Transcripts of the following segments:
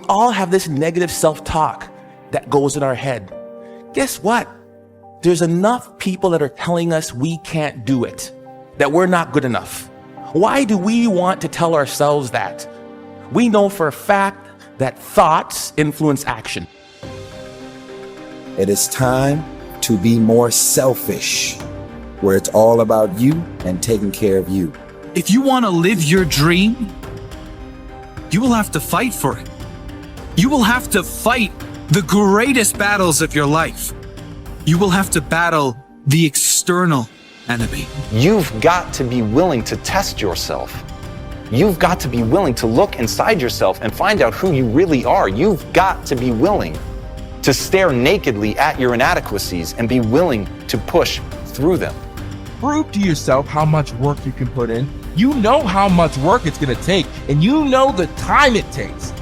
all have this negative self-talk that goes in our head. Guess what? There's enough people that are telling us we can't do it, that we're not good enough. Why do we want to tell ourselves that? We know for a fact that thoughts influence action. It is time to be more selfish, where it's all about you and taking care of you. If you want to live your dream, you will have to fight for it. You will have to fight the greatest battles of your life. You will have to battle the external enemy. You've got to be willing to test yourself. You've got to be willing to look inside yourself and find out who you really are. You've got to be willing to stare nakedly at your inadequacies and be willing to push through them. Prove to yourself how much work you can put in. You know how much work it's going to take, and you know the time it takes.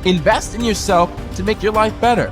Invest in yourself to make your life better.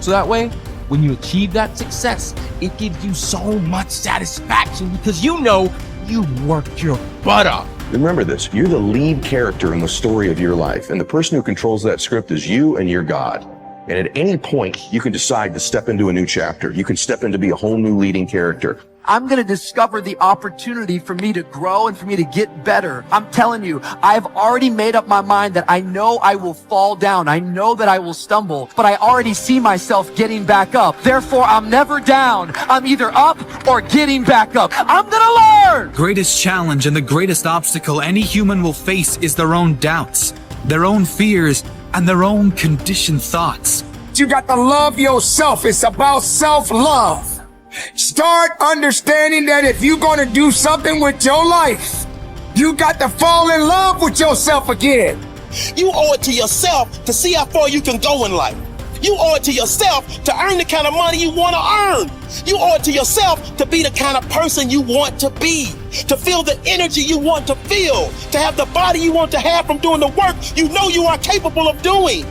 So that way, when you achieve that success, it gives you so much satisfaction because you know you worked your butt off. Remember this, you're the lead character in the story of your life, and the person who controls that script is you and your God. And at any point, you can decide to step into a new chapter. You can step in to be a whole new leading character. I'm going to discover the opportunity for me to grow and for me to get better. I'm telling you, I've already made up my mind that I know I will fall down. I know that I will stumble, but I already see myself getting back up. Therefore, I'm never down. I'm either up or getting back up. I'm going to learn. Greatest challenge and the greatest obstacle any human will face is their own doubts, their own fears, and their own conditioned thoughts. You got to love yourself. It's about self-love. Start understanding that if you're going to do something with your life, you got to fall in love with yourself again. You owe it to yourself to see how far you can go in life. You owe it to yourself to earn the kind of money you want to earn. You owe it to yourself to be the kind of person you want to be, to feel the energy you want to feel, to have the body you want to have from doing the work you know you are capable of doing.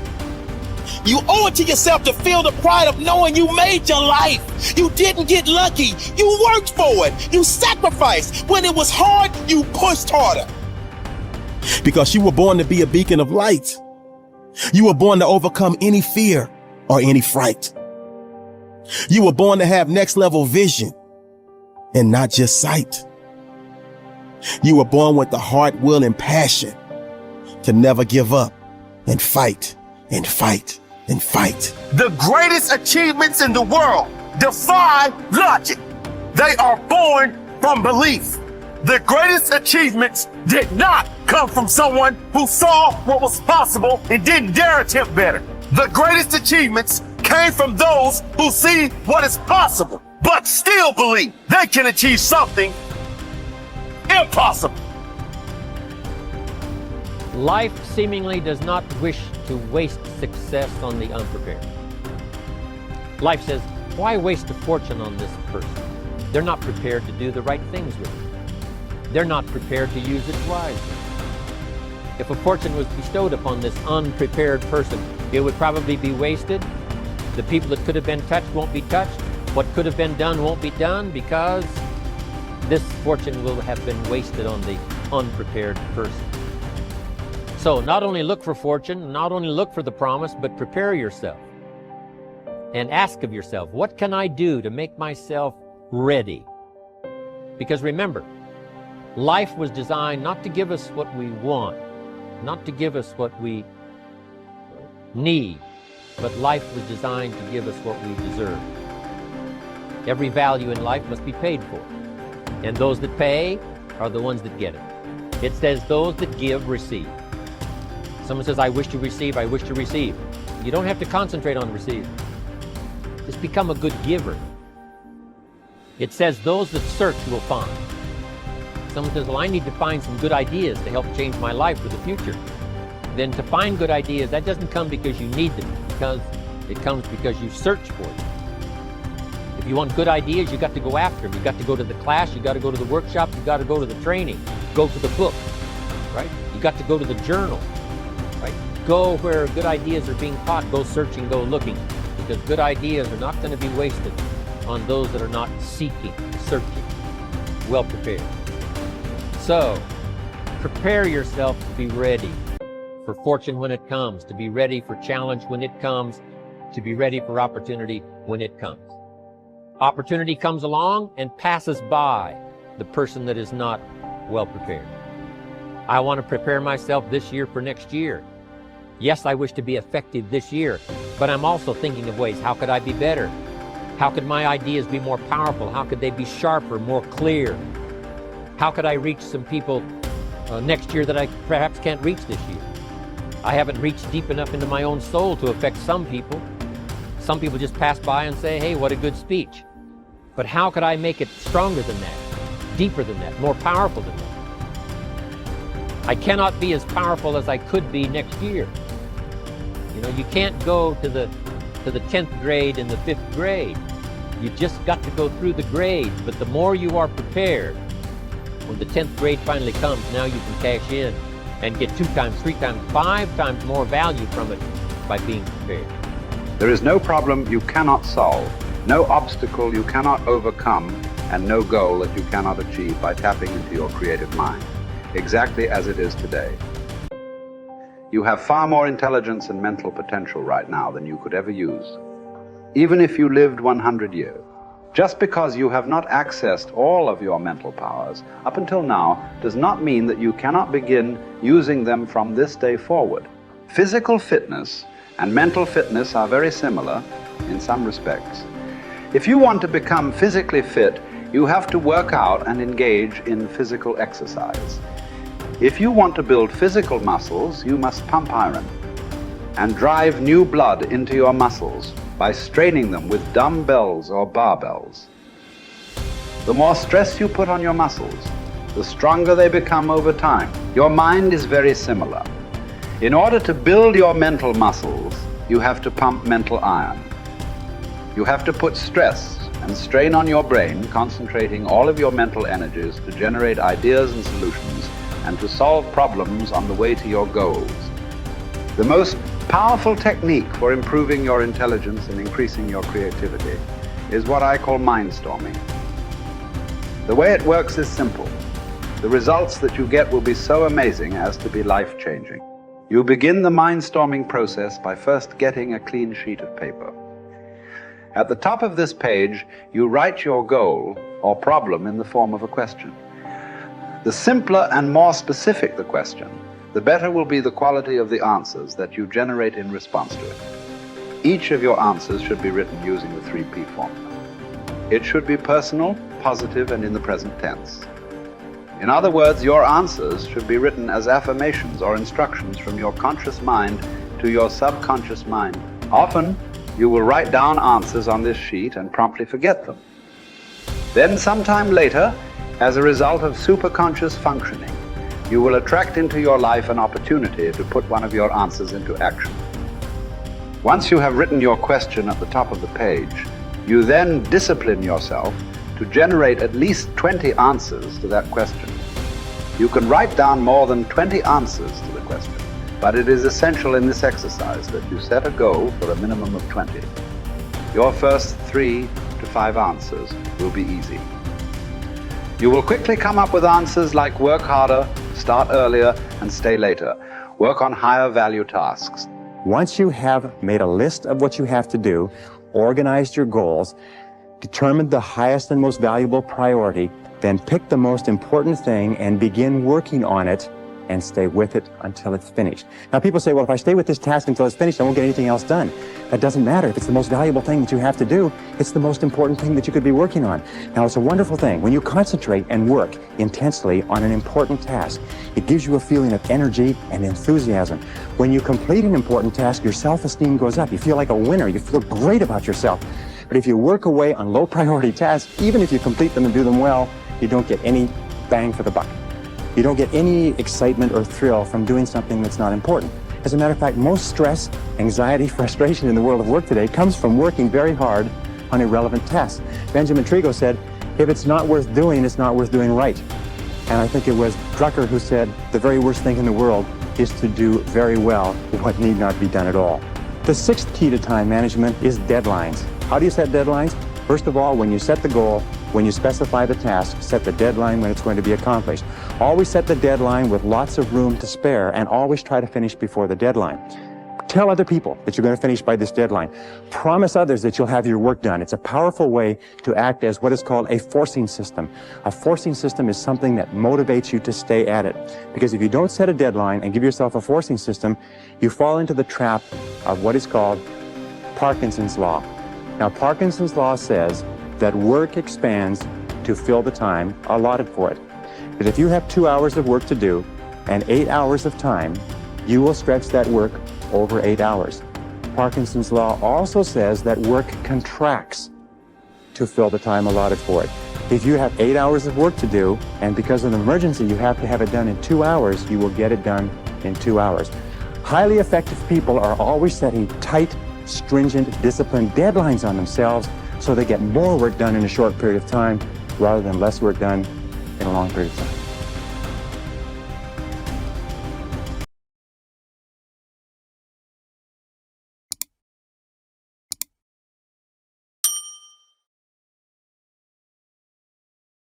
You owe it to yourself to feel the pride of knowing you made your life. You didn't get lucky. You worked for it. You sacrificed. When it was hard, you pushed harder. Because you were born to be a beacon of light. You were born to overcome any fear or any fright. You were born to have next level vision and not just sight. You were born with the heart, will, and passion to never give up and fight and fight and fight. The greatest achievements in the world defy logic. They are born from belief. The greatest achievements did not come from someone who saw what was possible and didn't dare attempt better. The greatest achievements came from those who see what is possible, but still believe they can achieve something impossible. Life seemingly does not wish to waste success on the unprepared. Life says, why waste a fortune on this person? They're not prepared to do the right things with it. They're not prepared to use it wisely. If a fortune was bestowed upon this unprepared person, it would probably be wasted. The people that could have been touched won't be touched. What could have been done won't be done because this fortune will have been wasted on the unprepared person. So not only look for fortune, not only look for the promise, but prepare yourself and ask of yourself, what can I do to make myself ready? Because remember, life was designed not to give us what we want, not to give us what we need, but life was designed to give us what we deserve. Every value in life must be paid for, and those that pay are the ones that get it. It says those that give receive. Someone says, I wish to receive, I wish to receive. You don't have to concentrate on receiving. Just become a good giver. It says those that search will find. Someone says, well, I need to find some good ideas to help change my life for the future. Then to find good ideas, that doesn't come because you need them, because it comes because you search for them. If you want good ideas, you got to go after them. You got to go to the class, you got to go to the workshop, you got to go to the training, go to the book, right? You got to go to the journal. Right? Go where good ideas are being taught, go searching, go looking, because good ideas are not going to be wasted on those that are not seeking, searching, well prepared. So, prepare yourself to be ready for fortune when it comes, to be ready for challenge when it comes, to be ready for opportunity when it comes. Opportunity comes along and passes by the person that is not well prepared. I want to prepare myself this year for next year. Yes, I wish to be effective this year, but I'm also thinking of ways, how could I be better? How could my ideas be more powerful? How could they be sharper, more clear? How could I reach some people next year that I perhaps can't reach this year? I haven't reached deep enough into my own soul to affect some people. Some people just pass by and say, hey, what a good speech. But how could I make it stronger than that, deeper than that, more powerful than that? I cannot be as powerful as I could be next year. You know, you can't go to the 10th grade and the 5th grade. You just got to go through the grades, but the more you are prepared, when the 10th grade finally comes, now you can cash in and get 2 times, 3 times, 5 times more value from it by being prepared. There is no problem you cannot solve, no obstacle you cannot overcome, and no goal that you cannot achieve by tapping into your creative mind, exactly as it is today. You have far more intelligence and mental potential right now than you could ever use, even if you lived 100 years. Just because you have not accessed all of your mental powers up until now does not mean that you cannot begin using them from this day forward. Physical fitness and mental fitness are very similar in some respects. If you want to become physically fit, you have to work out and engage in physical exercise. If you want to build physical muscles, you must pump iron and drive new blood into your muscles by straining them with dumbbells or barbells. The more stress you put on your muscles, the stronger they become over time. Your mind is very similar. In order to build your mental muscles, you have to pump mental iron. You have to put stress and strain on your brain, concentrating all of your mental energies to generate ideas and solutions and to solve problems on the way to your goals. The most powerful technique for improving your intelligence and increasing your creativity is what I call mindstorming. The way it works is simple. The results that you get will be so amazing as to be life-changing. You begin the mindstorming process by first getting a clean sheet of paper. At the top of this page, you write your goal or problem in the form of a question. The simpler and more specific the question, the better will be the quality of the answers that you generate in response to it. Each of your answers should be written using the 3P formula. It should be personal, positive, and in the present tense. In other words, your answers should be written as affirmations or instructions from your conscious mind to your subconscious mind. Often, you will write down answers on this sheet and promptly forget them. Then sometime later, as a result of superconscious functioning, you will attract into your life an opportunity to put one of your answers into action. Once you have written your question at the top of the page, you then discipline yourself to generate at least 20 answers to that question. You can write down more than 20 answers to the question, but it is essential in this exercise that you set a goal for a minimum of 20. Your first 3 to 5 answers will be easy. You will quickly come up with answers like work harder, start earlier, and stay later. Work on higher value tasks. Once you have made a list of what you have to do, organized your goals, determined the highest and most valuable priority, then pick the most important thing and begin working on it and stay with it until it's finished. Now people say, well, if I stay with this task until it's finished, I won't get anything else done. That doesn't matter. If it's the most valuable thing that you have to do, it's the most important thing that you could be working on. Now it's a wonderful thing. When you concentrate and work intensely on an important task, it gives you a feeling of energy and enthusiasm. When you complete an important task, your self-esteem goes up. You feel like a winner. You feel great about yourself. But if you work away on low priority tasks, even if you complete them and do them well, you don't get any bang for the buck. You don't get any excitement or thrill from doing something that's not important. As a matter of fact, most stress, anxiety, frustration in the world of work today comes from working very hard on irrelevant tasks. Benjamin Trigo said, if it's not worth doing, it's not worth doing right. And I think it was Drucker who said, the very worst thing in the world is to do very well what need not be done at all. The 6th key to time management is deadlines. How do you set deadlines? First of all, when you set the goal, when you specify the task, set the deadline when it's going to be accomplished. Always set the deadline with lots of room to spare, and always try to finish before the deadline. Tell other people that you're going to finish by this deadline. Promise others that you'll have your work done. It's a powerful way to act as what is called a forcing system. A forcing system is something that motivates you to stay at it. Because if you don't set a deadline and give yourself a forcing system, you fall into the trap of what is called Parkinson's law. Now, Parkinson's law says that work expands to fill the time allotted for it. That if you have 2 hours of work to do and 8 hours of time, you will stretch that work over 8 hours. Parkinson's law also says that work contracts to fill the time allotted for it. If you have 8 hours of work to do, and because of an emergency you have to have it done in 2 hours, you will get it done in 2 hours. Highly effective people are always setting tight, stringent, disciplined deadlines on themselves so they get more work done in a short period of time rather than less work done in a long period of time.